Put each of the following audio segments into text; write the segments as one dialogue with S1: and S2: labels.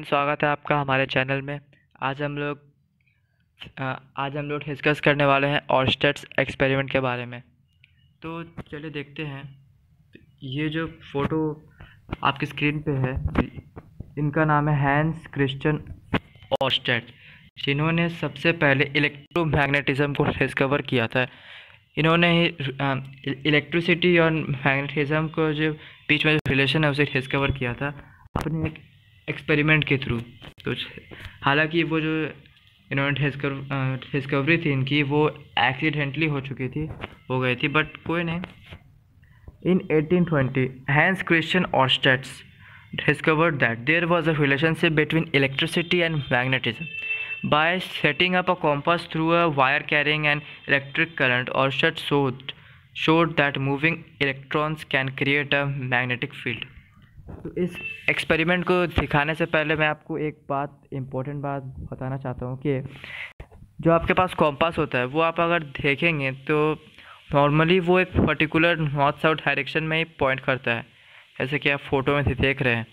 S1: स्वागत है आपका हमारे चैनल में। आज हम लोग डिस्कस करने वाले हैं ऑर्स्टेड्स एक्सपेरिमेंट के बारे में। तो चलिए देखते हैं। ये जो फोटो आपकी स्क्रीन पे है, इनका नाम है हैंस क्रिश्चियन ऑर्स्टेड, जिन्होंने सबसे पहले इलेक्ट्रोमैग्नेटिज्म को डिस्कवर किया था। इन्होंने इलेक्ट्रिसिटी और मैग्नेटिज्म को जो बीच में जो रिलेशन है उसे डिस्कवर किया था अपने एक एक्सपेरिमेंट के थ्रू। तो हालांकि वो जो इन्होंने डिस्कवरी थी इनकी, वो एक्सीडेंटली हो गई थी, बट कोई नहीं। In 1820, Hans Christian Ørsted discovered that there was a relationship between electricity and magnetism. By setting up a compass through a wire carrying an electric current, Ørsted showed that moving electrons can create a magnetic field. तो इस experiment को दिखाने से पहले मैं आपको एक important बात बताना चाहता हूँ कि जो आपके पास कॉम्पास होता है वो आप अगर देखेंगे तो नॉर्मली वो एक पर्टिकुलर नॉर्थ साउथ डायरेक्शन में ही पॉइंट करता है, जैसे कि आप फोटो में देख रहे हैं।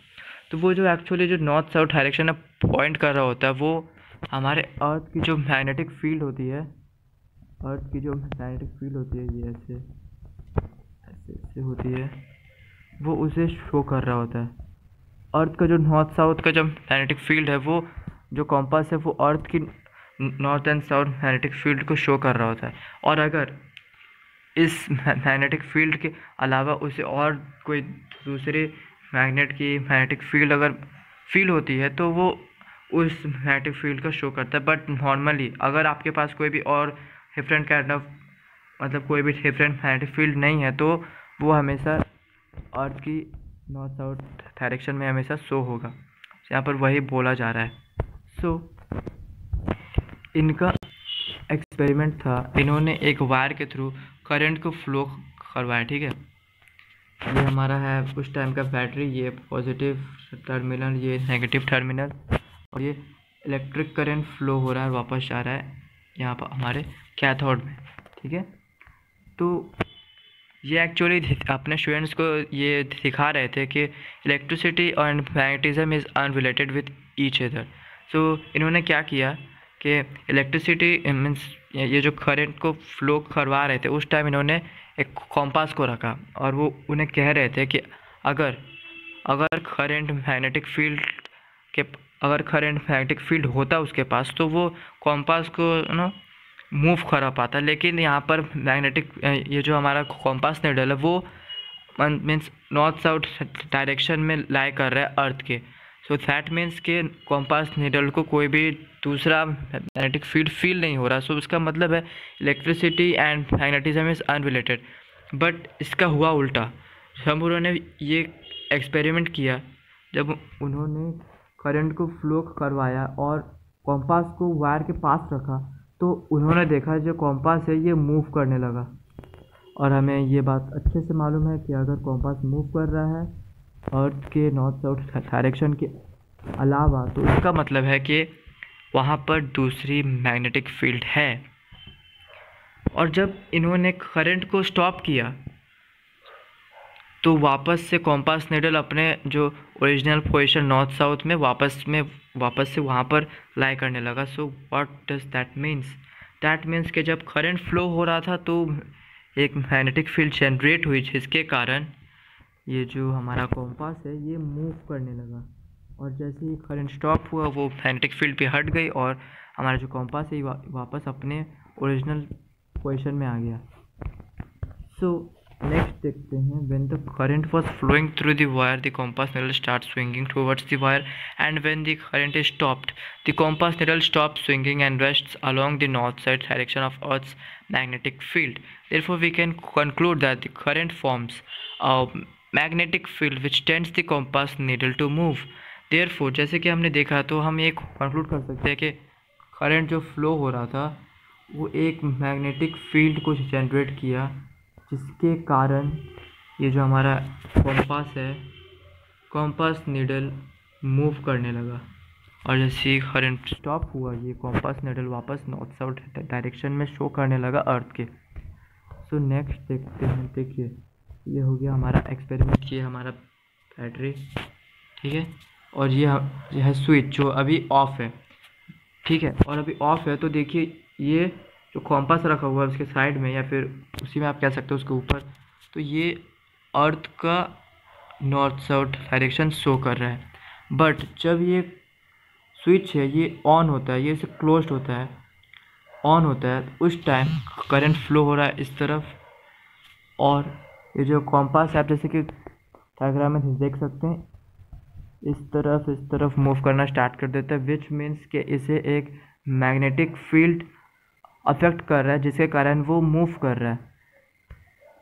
S1: तो वो जो एक्चुअली जो नॉर्थ साउथ डायरेक्शन में पॉइंट कर रहा होता है वो हमारे अर्थ की जो मैग्नेटिक फील्ड होती है, ये ऐसे ऐसे होती है, वो उसे शो कर रहा होता है। अर्थ का जो नॉर्थ साउथ का जो मैग्नेटिक फील्ड है, वो जो कॉम्पास है वो अर्थ की north and south magnetic field को शो कर रहा होता है। और अगर इस मैग्नेटिक फील्ड के अलावा उसे और कोई दूसरे मैग्नेट की मैग्नेटिक फील्ड अगर फील होती है तो वो उस मैग्नेटिक फील्ड को शो करता है। बट नॉर्मली अगर आपके पास कोई भी और डिफरेंट काइंड ऑफ कोई भी डिफरेंट मैग्नेटिक फील्ड नहीं है तो वो हमेशा अर्थ की नॉर्थ साउथ डायरेक्शन में हमेशा शो होगा। यहाँ पर वही बोला जा रहा है। सो इनका एक्सपेरिमेंट था, इन्होंने एक वायर के थ्रू करंट को फ्लो करवाया। ठीक है, ये हमारा है उस टाइम का बैटरी, ये पॉजिटिव टर्मिनल, ये नेगेटिव टर्मिनल, और ये इलेक्ट्रिक करंट फ्लो हो रहा है, वापस आ रहा है यहाँ पर हमारे कैथोड में। ठीक है, तो ये एक्चुअली अपने स्टूडेंट्स को ये दिखा रहे थे कि electricity and magnetism is unrelated with each other. So इन्होंने क्या किया कि इलेक्ट्रिसिटी मीन्स ये जो करंट को फ्लो करवा रहे थे उस टाइम इन्होंने एक कॉम्पास को रखा, और वो उन्हें कह रहे थे कि अगर करंट मैग्नेटिक फील्ड होता उसके पास तो वो कॉम्पास को मूव करा पाता। लेकिन यहाँ पर मैग्नेटिक ये जो हमारा कॉम्पास निडल है वो मीन्स नॉर्थ साउथ डायरेक्शन में लाई कर रहा है अर्थ के। सो दैट मीन्स के कॉम्पास निडल को कोई भी दूसरा मैग्नेटिक फील्ड फील नहीं हो रहा। सो इसका मतलब है electricity and magnetism is unrelated. But इसका हुआ उल्टा। जब उन्होंने ये एक्सपेरिमेंट किया, जब उन्होंने करंट को फ्लो करवाया और कॉम्पास को वायर के पास रखा, तो उन्होंने देखा जो कॉम्पास है ये मूव करने लगा। और हमें ये बात अच्छे से मालूम है कि अगर कॉम्पास मूव कर रहा है अर्थ के नॉर्थ साउथ डायरेक्शन के अलावा, तो इसका मतलब है कि वहाँ पर दूसरी मैग्नेटिक फील्ड है। और जब इन्होंने करंट को स्टॉप किया तो वापस से कॉम्पास निडल अपने जो ओरिजिनल पोजीशन नॉर्थ साउथ में वापस से वहाँ पर लाई करने लगा। So what does that means? That means कि जब करंट फ्लो हो रहा था तो एक मैग्नेटिक फील्ड जनरेट हुई, जिसके कारण ये जो हमारा कॉम्पास है ये मूव करने लगा। और जैसे ही करंट स्टॉप हुआ वो मैग्नेटिक फील्ड भी हट गई और हमारा जो कॉम्पास है वापस अपने ओरिजिनल पोजीशन में आ गया। सो नेक्स्ट देखते हैं। When the current was flowing through the wire, the compass needle starts swinging towards the wire, and when the current is stopped, the compass needle stops swinging and rests along the north side direction of Earth's magnetic field. Therefore, we can conclude that the current forms a magnetic field which tends the compass needle to move. Therefore, जैसे कि हमने देखा तो हम ये conclude कर सकते हैं कि current जो flow हो रहा था वो एक मैग्नेटिक फील्ड को जनरेट किया, जिसके कारण ये जो हमारा कॉम्पास है, कॉम्पास नीडल मूव करने लगा। और जैसे ही करंट स्टॉप हुआ ये कॉम्पास नीडल वापस नॉर्थ साउथ डायरेक्शन में शो करने लगा अर्थ के। सो नेक्स्ट देखते हैं। देखिए, ये हो गया हमारा एक्सपेरिमेंट, ये हमारा बैटरी। ठीक है, और ये है स्विच जो अभी ऑफ है, ठीक है। और अभी ऑफ है तो देखिए ये जो कॉम्पास रखा हुआ है उसके साइड में, या फिर उसी में आप कह सकते हो उसके ऊपर, तो ये अर्थ का नॉर्थ साउथ डायरेक्शन शो कर रहा है। बट जब ये स्विच है ये ऑन होता है, ये इसे क्लोज्ड होता है, ऑन होता है, उस टाइम करंट फ्लो हो रहा है इस तरफ, और ये जो कॉम्पास है आप जैसे कि डायग्राम में देख सकते हैं इस तरफ मूव करना स्टार्ट कर देता है, विच मीन्स कि इसे एक मैग्नेटिक फील्ड अफेक्ट कर रहा है जिसके कारण वो मूव कर रहा है।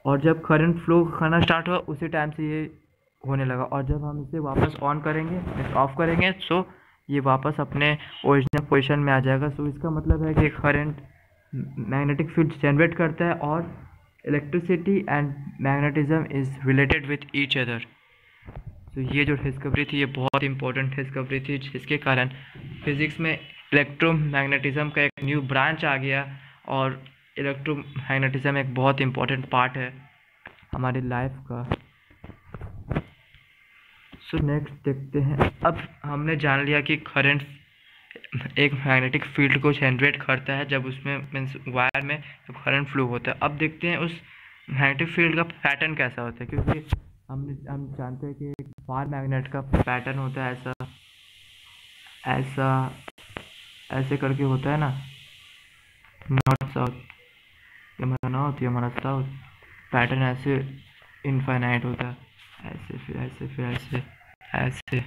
S1: और जब करंट फ्लो करना स्टार्ट हुआ उसी टाइम से ये होने लगा, और जब हम इसे वापस ऑन करेंगे, ऑफ करेंगे, सो ये वापस अपने ओरिजिनल पोजीशन में आ जाएगा। सो इसका मतलब है कि करंट मैग्नेटिक फील्ड जनरेट करता है, और electricity and magnetism is related with each other. तो ये जो डिस्कवरी थी ये बहुत इंपॉर्टेंट डिस्कवरी थी, जिसके कारण फिज़िक्स में इलेक्ट्रोमैग्नेटिज्म का एक न्यू ब्रांच आ गया, और इलेक्ट्रोमैग्नेटिज्म एक बहुत इंपॉर्टेंट पार्ट है हमारी लाइफ का। सो नेक्स्ट देखते हैं। अब हमने जान लिया कि करंट एक मैग्नेटिक फील्ड को जनरेट करता है जब उसमें मीन्स वायर में जब करंट फ्लो होता है। अब देखते हैं उस मैग्नेटिक फील्ड का पैटर्न कैसा होता है, क्योंकि हम जानते हैं कि एक फार मैग्नेट का पैटर्न होता है ऐसा ऐसा ऐसे करके होता है ना, नॉर्थ साउथ, ये हमारा नॉर्थ, ये हमारा साउथ, पैटर्न ऐसे इनफाइनाइट होता है, ऐसे फिर ऐसे फिर ऐसे ऐसे।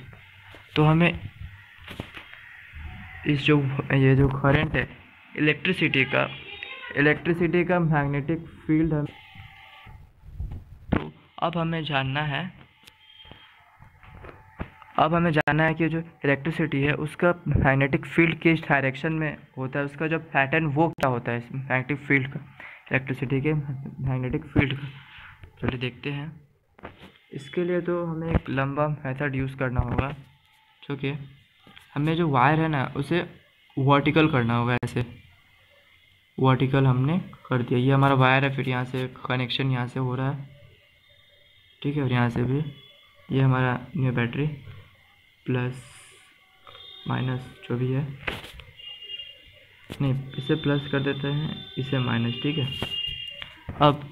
S1: तो हमें ये जो करंट है इलेक्ट्रिसिटी का मैग्नेटिक फील्ड है। तो अब हमें जानना है कि जो इलेक्ट्रिसिटी है उसका मैग्नेटिक फील्ड किस डायरेक्शन में होता है, उसका जो पैटर्न वो क्या होता है इस मैग्नेटिक फील्ड का, इलेक्ट्रिसिटी के मैग्नेटिक फील्ड का। चलिए देखते हैं। इसके लिए तो हमें एक लंबा मेथड यूज़ करना होगा, जो कि हमें जो वायर है ना उसे वर्टिकल करना होगा। ऐसे वर्टिकल हमने कर दिया, ये हमारा वायर है, फिर यहाँ से कनेक्शन यहाँ से हो रहा है, ठीक है, और यहाँ से भी ये हमारा न्यू बैटरी प्लस माइनस जो भी है, नहीं इसे प्लस कर देते हैं, इसे माइनस, ठीक है। अब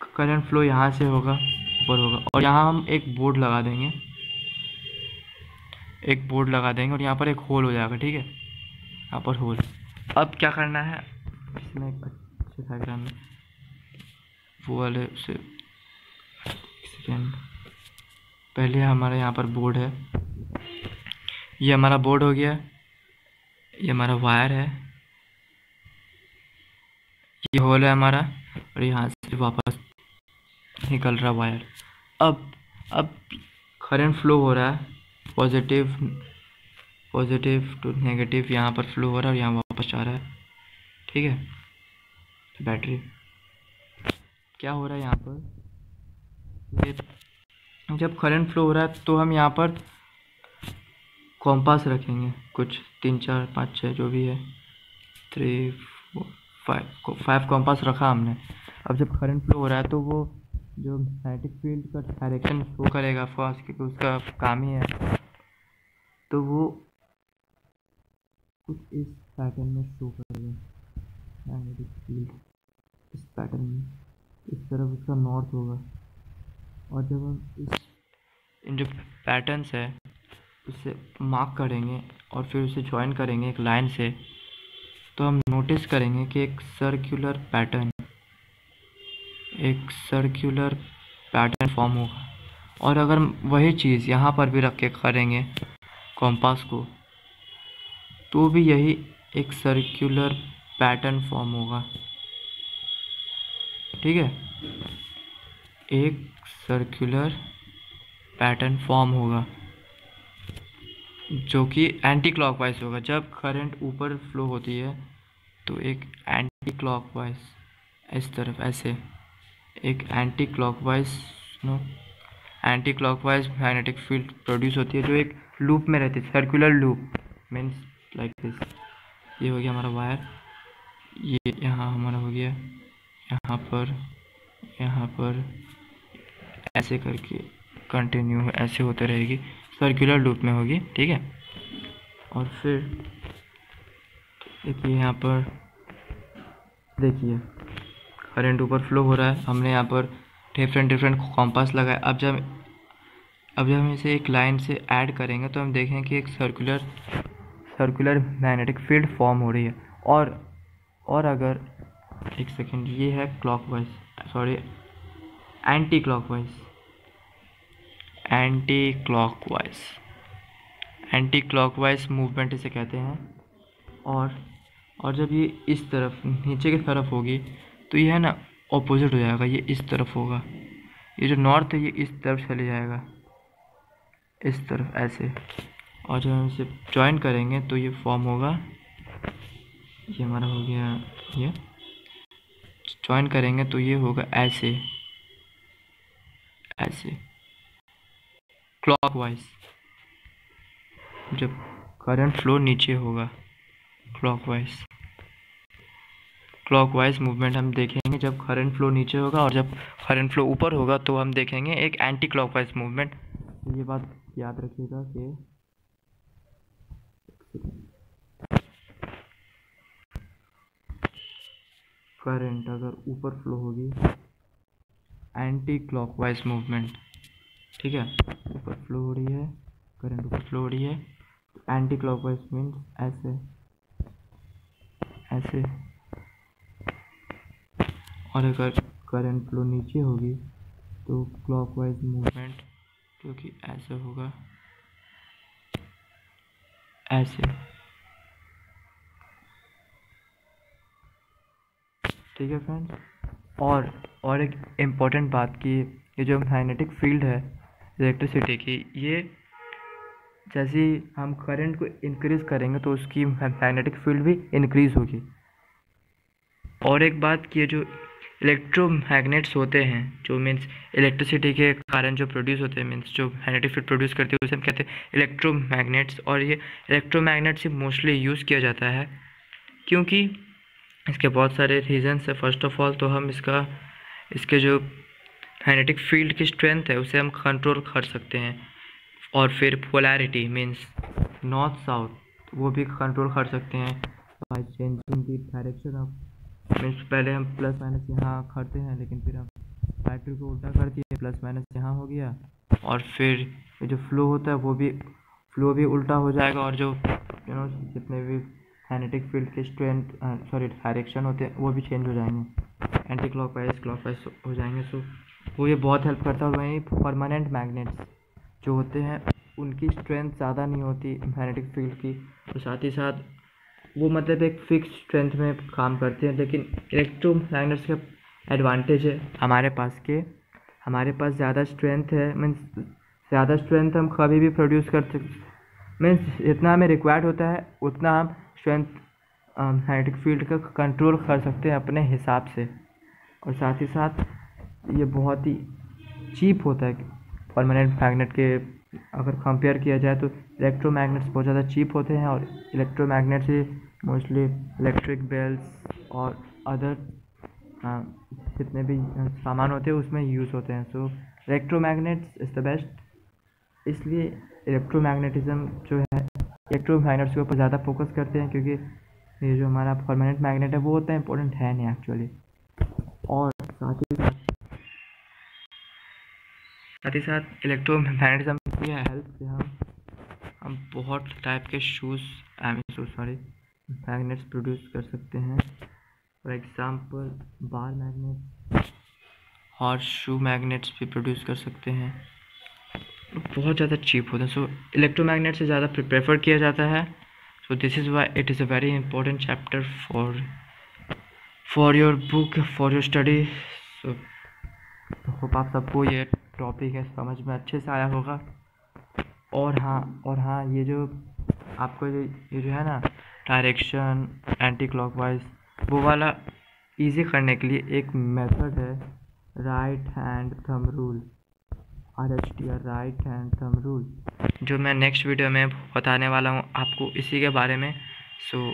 S1: करंट फ्लो यहाँ से होगा, ऊपर होगा, और यहाँ हम एक बोर्ड लगा देंगे, और यहाँ पर एक होल हो जाएगा, ठीक है, यहाँ पर होल। अब क्या करना है इसमें, एक अच्छे डायग्राम में वो वाले से सेकेंड, पहले हमारे यहाँ पर बोर्ड है, ये हमारा बोर्ड हो गया, ये हमारा वायर है, ये होल है हमारा, और यहाँ से वापस निकल रहा वायर। अब करंट फ्लो हो रहा है, पॉजिटिव टू नेगेटिव यहाँ पर फ्लो हो रहा है, और यहाँ वापस जा रहा है, ठीक है। तो बैटरी क्या हो रहा है यहाँ पर, ये जब करंट फ्लो हो रहा है तो हम यहाँ पर कॉम्पास रखेंगे, कुछ 3 4 5 6 जो भी है, 3 4 5 कॉम्पास रखा हमने। अब जब करंट फ्लो हो रहा है तो वो जो मैग्नेटिक फील्ड का डायरेक्शन शो करेगा फर्स्ट, क्योंकि उसका काम ही है, तो वो कुछ इस पैटर्न में शो करेगा मैग्नेटिक फील्ड, इस पैटर्न में, इस तरफ उसका नॉर्थ होगा। और जब हम इन जो पैटर्न्स है उसे मार्क करेंगे और फिर उसे ज्वाइन करेंगे एक लाइन से, तो हम नोटिस करेंगे कि एक सर्कुलर पैटर्न फॉर्म होगा। और अगर वही चीज़ यहाँ पर भी रख के करेंगे कॉम्पास को, तो भी यही एक सर्कुलर पैटर्न फॉर्म होगा, ठीक है, एक सर्कुलर पैटर्न फॉर्म होगा जो कि एंटी क्लॉकवाइज होगा। जब करंट ऊपर फ्लो होती है तो एक एंटी क्लॉकवाइज इस तरफ ऐसे एक anti clockwise magnetic field produce होती है, जो एक लूप में रहती है, circular loop means like this. ये हो गया हमारा वायर, ये यहाँ हमारा हो गया, यहाँ पर ऐसे करके कंटिन्यू ऐसे होते रहेगी। सर्कुलर लूप में होगी, ठीक है। और फिर देखिए यहाँ पर, देखिए करंट ऊपर फ्लो हो रहा है, हमने यहाँ पर डिफरेंट कॉम्पास लगाए। अब जब हम इसे एक लाइन से ऐड करेंगे तो हम देखेंगे कि एक सर्कुलर मैग्नेटिक फील्ड फॉर्म हो रही है। और अगर एक सेकेंड, ये है clockwise, sorry anti clockwise movement इसे कहते हैं। और जब ये इस तरफ नीचे की तरफ होगी तो ये है ना ऑपोजिट हो जाएगा, ये इस तरफ होगा। ये जो नॉर्थ है ये इस तरफ चले जाएगा, इस तरफ ऐसे। और जब हम इसे ज्वाइन करेंगे तो ये फॉर्म होगा, ये हमारा हो गया, ये ज्वाइन करेंगे तो ये होगा ऐसे क्लॉकवाइज। जब करंट फ्लो नीचे होगा क्लॉकवाइज मूवमेंट हम देखेंगे जब करंट फ्लो नीचे होगा, और जब करंट फ्लो ऊपर होगा तो हम देखेंगे एक एंटी क्लॉकवाइज मूवमेंट। ये बात याद रखिएगा कि करंट अगर ऊपर फ्लो होगी एंटी क्लॉकवाइज मूवमेंट, ठीक है। ऊपर फ्लो हो रही है, करंट ऊपर फ्लो हो रही है, एंटी क्लॉकवाइज मीन्स ऐसे। और अगर करंट फ्लो नीचे होगी तो क्लॉकवाइज मूवमेंट, क्योंकि ऐसे होगा, ऐसे, ठीक है फ्रेंड्स। और एक इम्पॉर्टेंट बात कि ये जो मैग्नेटिक फील्ड है इलेक्ट्रिसिटी की, ये जैसे ही हम करंट को इंक्रीज़ करेंगे तो उसकी मैग्नेटिक फील्ड भी इंक्रीज़ होगी। और एक बात कि ये जो इलेक्ट्रोमैग्नेट्स होते हैं, जो मीन्स इलेक्ट्रिसिटी के कारण जो प्रोड्यूस होते हैं, मीन्स जो मैग्नेटिक फील्ड प्रोड्यूस करते हैं उसे हम कहते हैं इलेक्ट्रोमैग्नेट्स। और ये इलेक्ट्रोमैग्नेट्स मोस्टली यूज़ किया जाता है क्योंकि इसके बहुत सारे रीजंस है। फर्स्ट ऑफ ऑल तो हम इसके जो मैग्नेटिक फील्ड की स्ट्रेंथ है उसे हम कंट्रोल कर सकते हैं। और फिर पोलैरिटी मीन्स नॉर्थ साउथ वो भी कंट्रोल कर सकते हैं by changing the direction of, means पहले हम प्लस माइनस यहाँ करते हैं लेकिन फिर हम बैटरी को उल्टा कर दिए, प्लस माइनस यहाँ हो गया। और फिर ये जो फ्लो होता है वो भी उल्टा हो जाएगा, और जो जितने भी मैग्नेटिक फील्ड के स्ट्रेंथ डायरेक्शन होते हैं वो भी चेंज हो जाएंगे, एंटी क्लॉकवाइज हो जाएंगे। सो वो ये बहुत हेल्प करता है। और वहीं परमानेंट मैग्नेट्स जो होते हैं उनकी स्ट्रेंथ ज़्यादा नहीं होती मैग्नेटिक फील्ड की, तो साथ ही साथ वो मतलब एक फिक्स स्ट्रेंथ में काम करते हैं। लेकिन इलेक्ट्रोमैग्नेट्स का एडवांटेज है हमारे पास ज़्यादा स्ट्रेंथ है, मीन्स ज़्यादा स्ट्रेंथ हम कभी भी प्रोड्यूस कर सकते, मीन्स जितना हमें रिक्वायर्ड होता है उतना हम स्ट्रेंथ मैग्नेटिक फील्ड का कंट्रोल कर सकते हैं अपने हिसाब से। और साथ ही साथ ये बहुत ही चीप होता है परमानेंट मैग्नेट के अगर कंपेयर किया जाए तो इलेक्ट्रोमैग्नेट्स बहुत ज़्यादा चीप होते हैं। और इलेक्ट्रोमैग्नेट्स ही मोस्टली इलेक्ट्रिक बेल्स और अदर जितने भी सामान होते हैं उसमें यूज़ होते हैं। सो इलेक्ट्रोमैग्नेट्स इज़ द बेस्ट। इसलिए इलेक्ट्रोमैग्नेटिज्म जो है इलेक्ट्रोमैग्नेट्स के ऊपर ज़्यादा फोकस करते हैं, क्योंकि ये जो हमारा परमानेंट मैग्नेट है वो उतना इम्पोर्टेंट है नहीं एक्चुअली। और साथ ही साथ इलेक्ट्रोमैग्नेटिज्म की हेल्प से हम बहुत टाइप के मैग्नेट्स प्रोड्यूस कर सकते हैं। फॉर एग्जांपल बार मैग्नेट और शू मैग्नेट्स भी प्रोड्यूस कर सकते हैं, बहुत ज़्यादा चीप होता है। सो इलेक्ट्रोमैग्नेट से ज़्यादा प्रेफर किया जाता है। So this is why it is a very important chapter for your book, for your study. So hope आप सबको ये टॉपिक है समझ में अच्छे से आया होगा। और हाँ ये जो आपको ये जो है ना डायरेक्शन एंटी क्लॉकवाइज वो वाला इजी करने के लिए एक मेथड है right hand thumb rule, RHT right hand thumb rule, जो मैं नेक्स्ट वीडियो में बताने वाला हूँ आपको इसी के बारे में। सो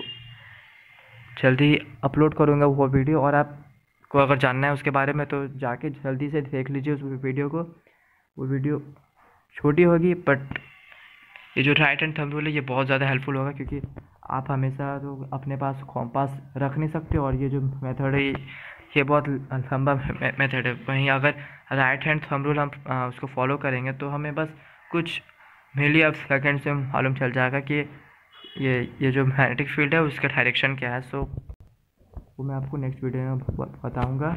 S1: जल्दी अपलोड करूँगा वो वीडियो, और आपको अगर जानना है उसके बारे में तो जाके जल्दी से देख लीजिए उस वीडियो को। वो वीडियो छोटी होगी बट ये जो राइट हैंड थंब रूल है ये बहुत ज़्यादा हेल्पफुल होगा, क्योंकि आप हमेशा तो अपने पास कॉम्पास रख नहीं सकते, और ये जो मेथड है ये बहुत लंबा मेथड है। वहीं अगर राइट हैंड थंब रूल हम उसको फॉलो करेंगे तो हमें बस कुछ मिली ऑफ सेकेंड से मालूम चल जाएगा कि ये जो मैग्नेटिक फील्ड है उसका डायरेक्शन क्या है। सो वो मैं आपको नेक्स्ट वीडियो में बताऊंगा।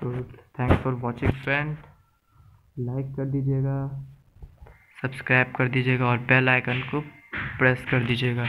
S1: तो thanks for watching friend, like कर दीजिएगा, सब्सक्राइब कर दीजिएगा और बेल आइकन को प्रेस कर दीजिएगा।